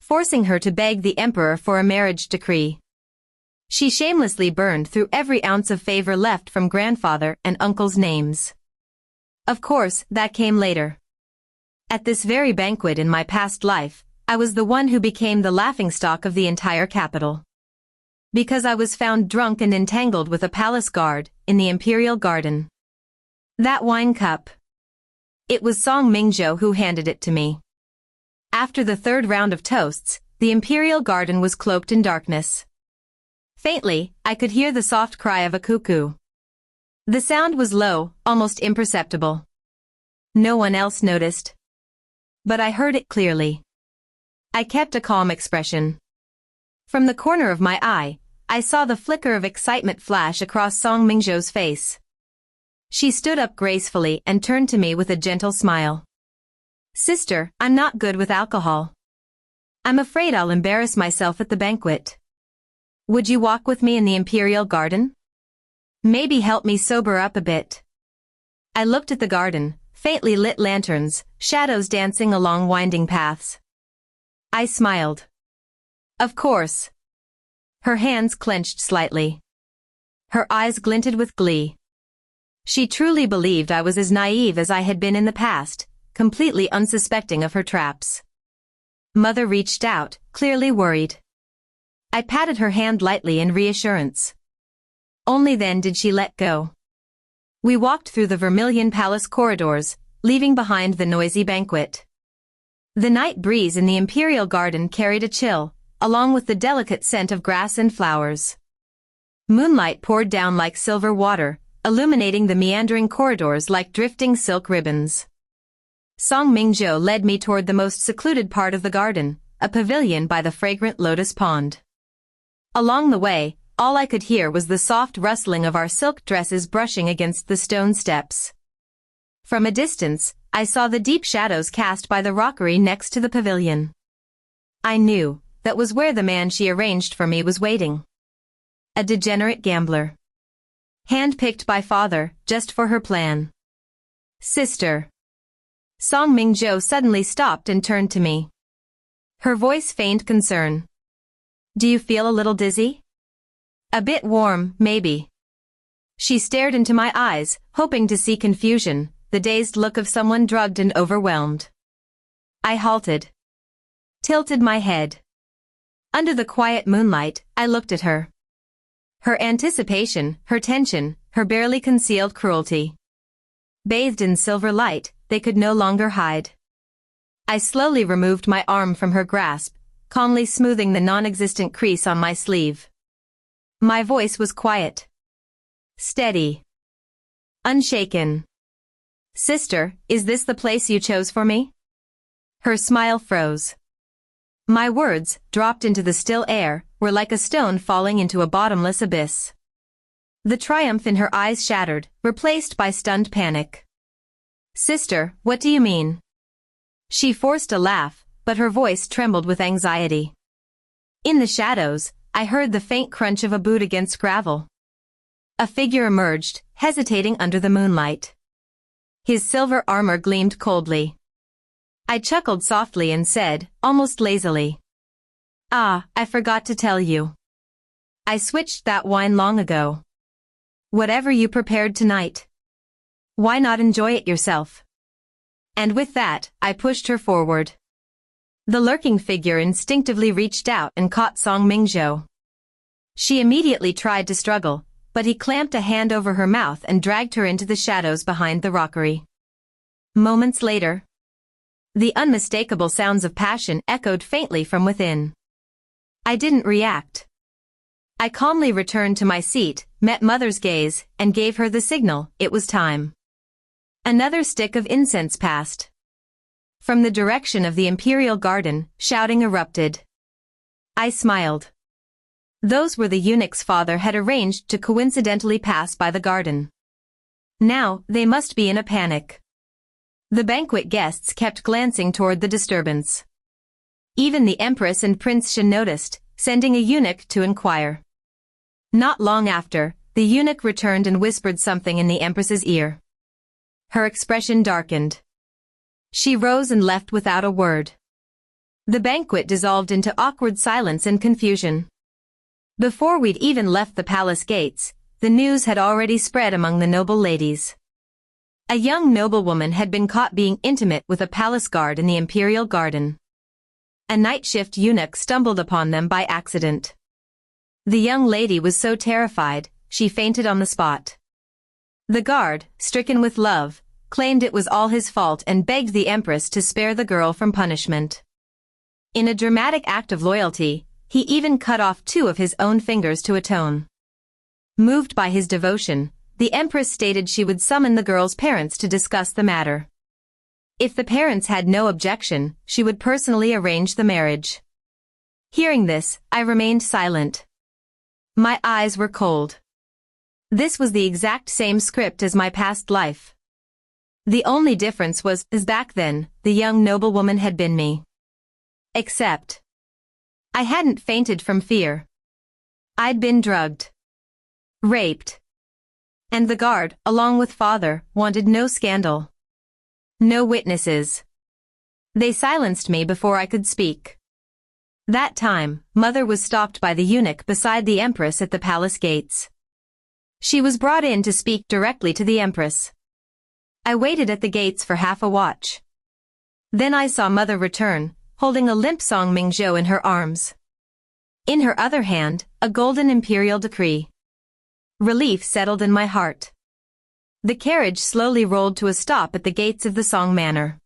forcing her to beg the emperor for a marriage decree. She shamelessly burned through every ounce of favor left from grandfather and uncle's names. Of course, that came later. At this very banquet in my past life, I was the one who became the laughingstock of the entire capital. Because I was found drunk and entangled with a palace guard in the imperial garden. That wine cup. It was Song Mingzhou who handed it to me. After the third round of toasts, the imperial garden was cloaked in darkness. Faintly, I could hear the soft cry of a cuckoo. The sound was low, almost imperceptible. No one else noticed. But I heard it clearly. I kept a calm expression. From the corner of my eye, I saw the flicker of excitement flash across Song Mingzhou's face. She stood up gracefully and turned to me with a gentle smile. Sister, I'm not good with alcohol. I'm afraid I'll embarrass myself at the banquet. Would you walk with me in the imperial garden? Maybe help me sober up a bit. I looked at the garden, faintly lit lanterns, shadows dancing along winding paths. I smiled. Of course. Her hands clenched slightly. Her eyes glinted with glee. She truly believed I was as naive as I had been in the past, completely unsuspecting of her traps. Mother reached out, clearly worried. I patted her hand lightly in reassurance. Only then did she let go. We walked through the Vermilion Palace corridors, leaving behind the noisy banquet. The night breeze in the imperial garden carried a chill, along with the delicate scent of grass and flowers. Moonlight poured down like silver water, illuminating the meandering corridors like drifting silk ribbons. Song Mingzhou led me toward the most secluded part of the garden, a pavilion by the fragrant lotus pond. Along the way, all I could hear was the soft rustling of our silk dresses brushing against the stone steps. From a distance, I saw the deep shadows cast by the rockery next to the pavilion. I knew that was where the man she arranged for me was waiting. A degenerate gambler. Handpicked by father, just for her plan. Sister. Song Mingzhou suddenly stopped and turned to me. Her voice feigned concern. Do you feel a little dizzy? A bit warm, maybe. She stared into my eyes, hoping to see confusion, the dazed look of someone drugged and overwhelmed. I halted. Tilted my head. Under the quiet moonlight, I looked at her. Her anticipation, her tension, her barely concealed cruelty. Bathed in silver light, they could no longer hide. I slowly removed my arm from her grasp, calmly smoothing the non-existent crease on my sleeve. My voice was quiet. Steady. Unshaken. Sister, is this the place you chose for me? Her smile froze. My words, dropped into the still air, were like a stone falling into a bottomless abyss. The triumph in her eyes shattered, replaced by stunned panic. Sister, what do you mean? She forced a laugh, but her voice trembled with anxiety. In the shadows, I heard the faint crunch of a boot against gravel. A figure emerged, hesitating under the moonlight. His silver armor gleamed coldly. I chuckled softly and said, almost lazily. Ah, I forgot to tell you. I switched that wine long ago. Whatever you prepared tonight. Why not enjoy it yourself? And with that, I pushed her forward. The lurking figure instinctively reached out and caught Song Mingzhou. She immediately tried to struggle, but he clamped a hand over her mouth and dragged her into the shadows behind the rockery. Moments later, the unmistakable sounds of passion echoed faintly from within. I didn't react. I calmly returned to my seat, met Mother's gaze, and gave her the signal, it was time. Another stick of incense passed. From the direction of the imperial garden, shouting erupted. I smiled. Those were the eunuch's father had arranged to coincidentally pass by the garden. Now, they must be in a panic. The banquet guests kept glancing toward the disturbance. Even the Empress and Prince Shen noticed, sending a eunuch to inquire. Not long after, the eunuch returned and whispered something in the Empress's ear. Her expression darkened. She rose and left without a word. The banquet dissolved into awkward silence and confusion. Before we'd even left the palace gates, the news had already spread among the noble ladies. A young noblewoman had been caught being intimate with a palace guard in the imperial garden. A night shift eunuch stumbled upon them by accident. The young lady was so terrified, she fainted on the spot. The guard, stricken with love, claimed it was all his fault and begged the Empress to spare the girl from punishment. In a dramatic act of loyalty, he even cut off 2 of his own fingers to atone. Moved by his devotion, the Empress stated she would summon the girl's parents to discuss the matter. If the parents had no objection, she would personally arrange the marriage. Hearing this, I remained silent. My eyes were cold. This was the exact same script as my past life. The only difference was, as back then, the young noblewoman had been me. Except, I hadn't fainted from fear. I'd been drugged. Raped. And the guard, along with father, wanted no scandal. No witnesses. They silenced me before I could speak. That time, Mother was stopped by the eunuch beside the Empress at the palace gates. She was brought in to speak directly to the Empress. I waited at the gates for half a watch. Then I saw Mother return, holding a limp Song Mingzhou in her arms. In her other hand, a golden imperial decree. Relief settled in my heart. The carriage slowly rolled to a stop at the gates of the Song Manor.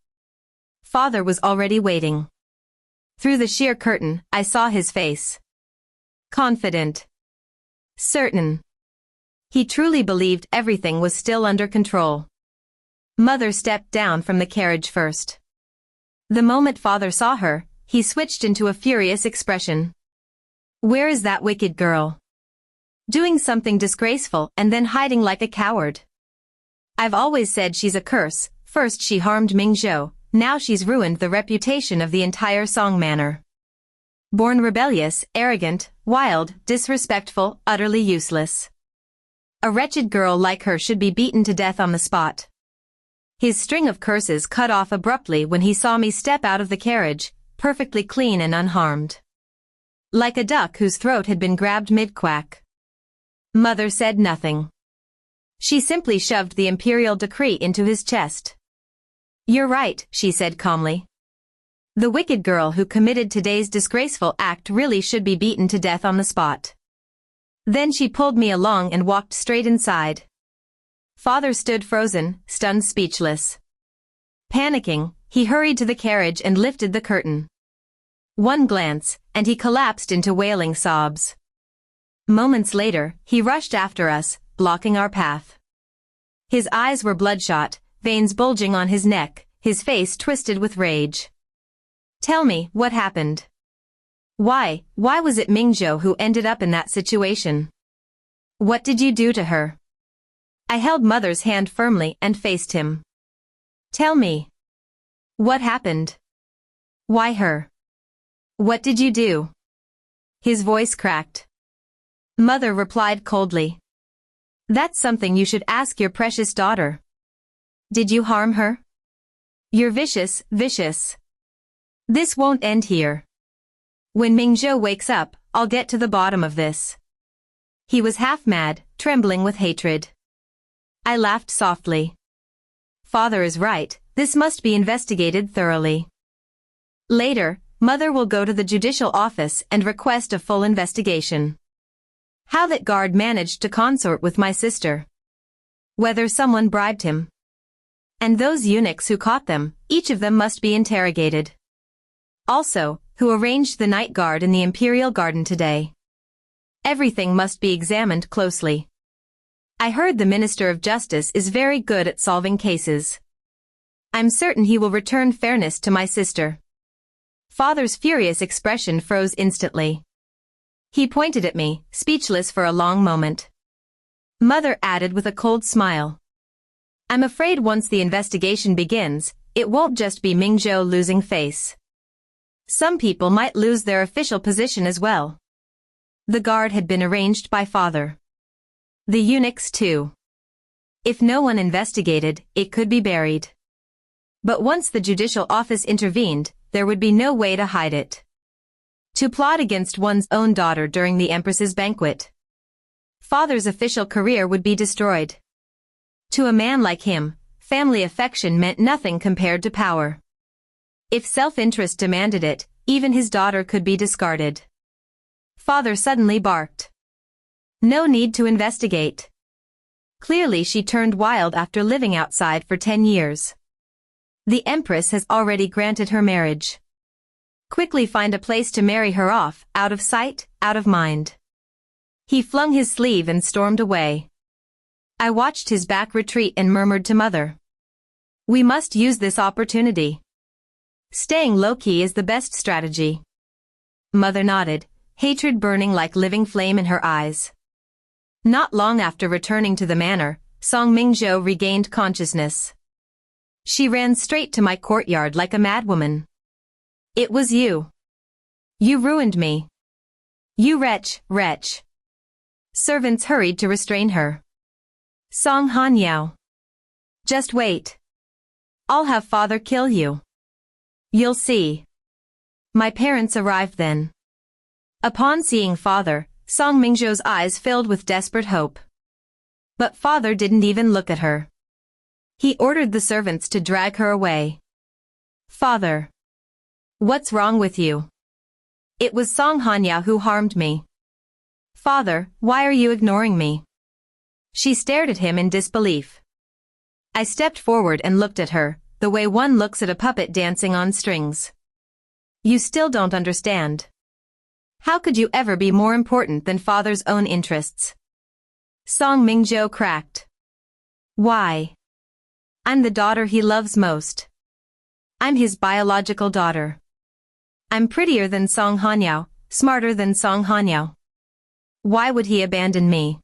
Father was already waiting. Through the sheer curtain, I saw his face. Confident. Certain. He truly believed everything was still under control. Mother stepped down from the carriage first. The moment father saw her, he switched into a furious expression. Where is that wicked girl? Doing something disgraceful and then hiding like a coward. I've always said she's a curse. First she harmed Mingzhou, now she's ruined the reputation of the entire Song Manor. Born rebellious, arrogant, wild, disrespectful, utterly useless. A wretched girl like her should be beaten to death on the spot. His string of curses cut off abruptly when he saw me step out of the carriage, perfectly clean and unharmed. Like a duck whose throat had been grabbed mid-quack. Mother said nothing. She simply shoved the imperial decree into his chest. You're right, she said calmly. The wicked girl who committed today's disgraceful act really should be beaten to death on the spot. Then she pulled me along and walked straight inside. Father stood frozen, stunned, speechless. Panicking, he hurried to the carriage and lifted the curtain. One glance, and he collapsed into wailing sobs. Moments later, he rushed after us, blocking our path. His eyes were bloodshot, veins bulging on his neck, his face twisted with rage. Tell me, what happened? Why was it Mingzhou who ended up in that situation? What did you do to her? I held Mother's hand firmly and faced him. Tell me. What happened? Why her? What did you do? His voice cracked. Mother replied coldly. That's something you should ask your precious daughter. Did you harm her? You're vicious, vicious. This won't end here. When Mingzhou wakes up, I'll get to the bottom of this. He was half mad, trembling with hatred. I laughed softly. Father is right, this must be investigated thoroughly. Later, Mother will go to the judicial office and request a full investigation. How that guard managed to consort with my sister. Whether someone bribed him. And those eunuchs who caught them, each of them must be interrogated. Also, who arranged the night guard in the imperial garden today. Everything must be examined closely. I heard the Minister of Justice is very good at solving cases. I'm certain he will return fairness to my sister. Father's furious expression froze instantly. He pointed at me, speechless for a long moment. Mother added with a cold smile. I'm afraid once the investigation begins, it won't just be Mingzhou losing face. Some people might lose their official position as well. The guard had been arranged by Father. The eunuchs too. If no one investigated, it could be buried. But once the judicial office intervened, there would be no way to hide it. To plot against one's own daughter during the Empress's banquet. Father's official career would be destroyed. To a man like him, family affection meant nothing compared to power. If self-interest demanded it, even his daughter could be discarded. Father suddenly barked. No need to investigate. Clearly she turned wild after living outside for 10 years. The Empress has already granted her marriage. Quickly find a place to marry her off, out of sight, out of mind. He flung his sleeve and stormed away. I watched his back retreat and murmured to Mother. We must use this opportunity. Staying low-key is the best strategy. Mother nodded, hatred burning like living flame in her eyes. Not long after returning to the manor, Song Mingzhou regained consciousness. She ran straight to my courtyard like a madwoman. It was you. You ruined me. You wretch, wretch. Servants hurried to restrain her. Song Hanyao. Just wait. I'll have Father kill you. You'll see. My parents arrived then. Upon seeing Father, Song Mingzhou's eyes filled with desperate hope. But Father didn't even look at her. He ordered the servants to drag her away. Father. What's wrong with you? It was Xianxia who harmed me. Father, why are you ignoring me? She stared at him in disbelief. I stepped forward and looked at her, the way one looks at a puppet dancing on strings. You still don't understand. How could you ever be more important than father's own interests? Song Mingzhou cracked. Why? I'm the daughter he loves most. I'm his biological daughter. I'm prettier than Song Hanyao, smarter than Song Hanyao. Why would he abandon me?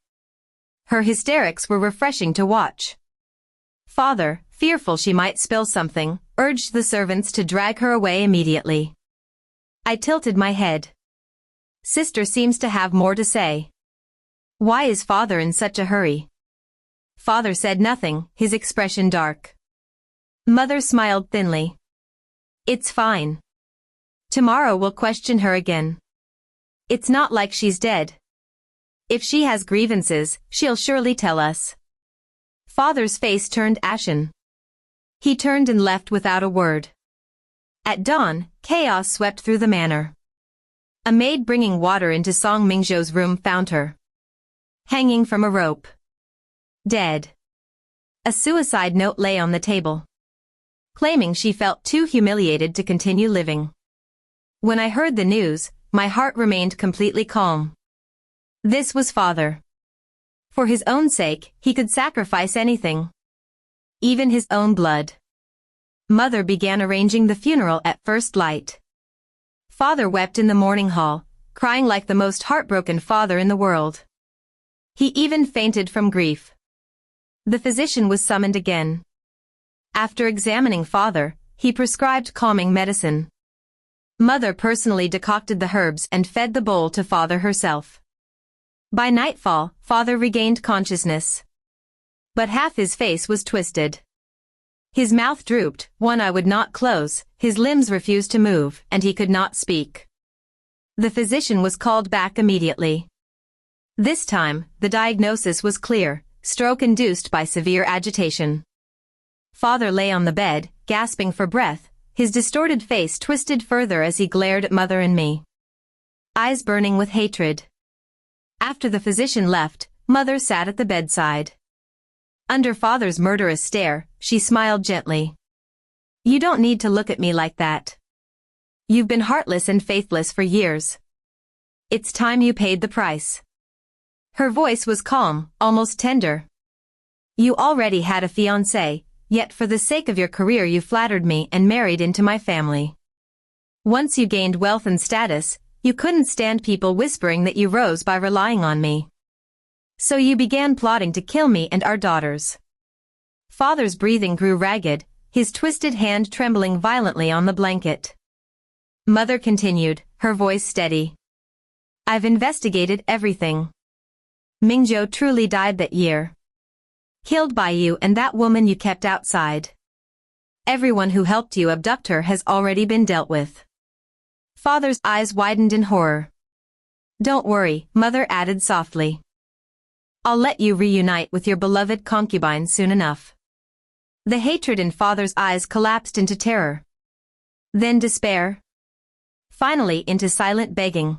Her hysterics were refreshing to watch. Father, fearful she might spill something, urged the servants to drag her away immediately. I tilted my head. Sister seems to have more to say. Why is father in such a hurry? Father said nothing, his expression dark. Mother smiled thinly. It's fine. Tomorrow we'll question her again. It's not like she's dead. If she has grievances, she'll surely tell us. Father's face turned ashen. He turned and left without a word. At dawn, chaos swept through the manor. A maid bringing water into Song Mingzhou's room found her hanging from a rope. Dead. A suicide note lay on the table, claiming she felt too humiliated to continue living. When I heard the news, my heart remained completely calm. This was father. For his own sake, he could sacrifice anything. Even his own blood. Mother began arranging the funeral at first light. Father wept in the mourning hall, crying like the most heartbroken father in the world. He even fainted from grief. The physician was summoned again. After examining father, he prescribed calming medicine. Mother personally decocted the herbs and fed the bowl to father herself. By nightfall, father regained consciousness. But half his face was twisted. His mouth drooped, one eye would not close, his limbs refused to move, and he could not speak. The physician was called back immediately. This time, the diagnosis was clear, stroke induced by severe agitation. Father lay on the bed, gasping for breath, his distorted face twisted further as he glared at mother and me. Eyes burning with hatred. After the physician left, mother sat at the bedside. Under father's murderous stare, she smiled gently. You don't need to look at me like that. You've been heartless and faithless for years. It's time you paid the price. Her voice was calm, almost tender. You already had a fiancé, yet for the sake of your career you flattered me and married into my family. Once you gained wealth and status, you couldn't stand people whispering that you rose by relying on me. So you began plotting to kill me and our daughters. Father's breathing grew ragged, his twisted hand trembling violently on the blanket. Mother continued, her voice steady. I've investigated everything. Mingzhou truly died that year. Killed by you and that woman you kept outside. Everyone who helped you abduct her has already been dealt with. Father's eyes widened in horror. Don't worry, mother added softly. I'll let you reunite with your beloved concubine soon enough. The hatred in father's eyes collapsed into terror. Then despair. Finally into silent begging.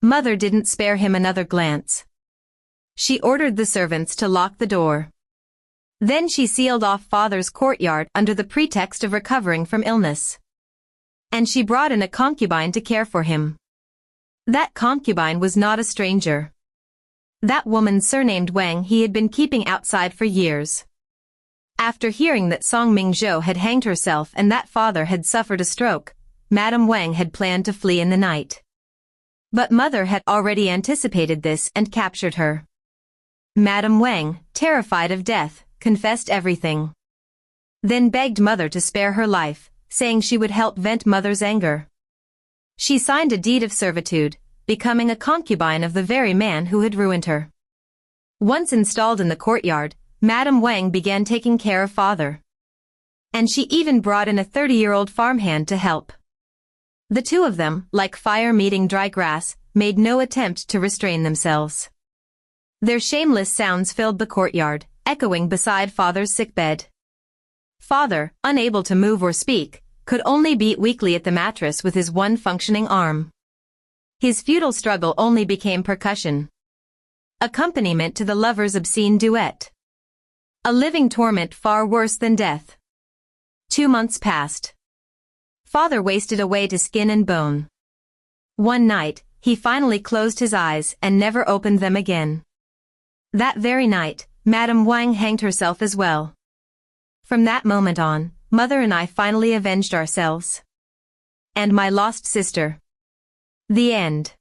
Mother didn't spare him another glance. She ordered the servants to lock the door. Then she sealed off father's courtyard under the pretext of recovering from illness. And she brought in a concubine to care for him. That concubine was not a stranger. That woman surnamed Wang he had been keeping outside for years. After hearing that Song Mingzhou had hanged herself and that father had suffered a stroke, Madame Wang had planned to flee in the night. But mother had already anticipated this and captured her. Madame Wang, terrified of death, confessed everything. Then begged mother to spare her life, saying she would help vent mother's anger. She signed a deed of servitude, becoming a concubine of the very man who had ruined her. Once installed in the courtyard, Madame Wang began taking care of father. And she even brought in a 30-year-old farmhand to help. The two of them, like fire meeting dry grass, made no attempt to restrain themselves. Their shameless sounds filled the courtyard, echoing beside father's sickbed. Father, unable to move or speak, could only beat weakly at the mattress with his one functioning arm. His futile struggle only became percussion. Accompaniment to the lover's obscene duet. A living torment far worse than death. 2 months passed. Father wasted away to skin and bone. One night, he finally closed his eyes and never opened them again. That very night, Madame Wang hanged herself as well. From that moment on, Mother and I finally avenged ourselves. And my lost sister. The end.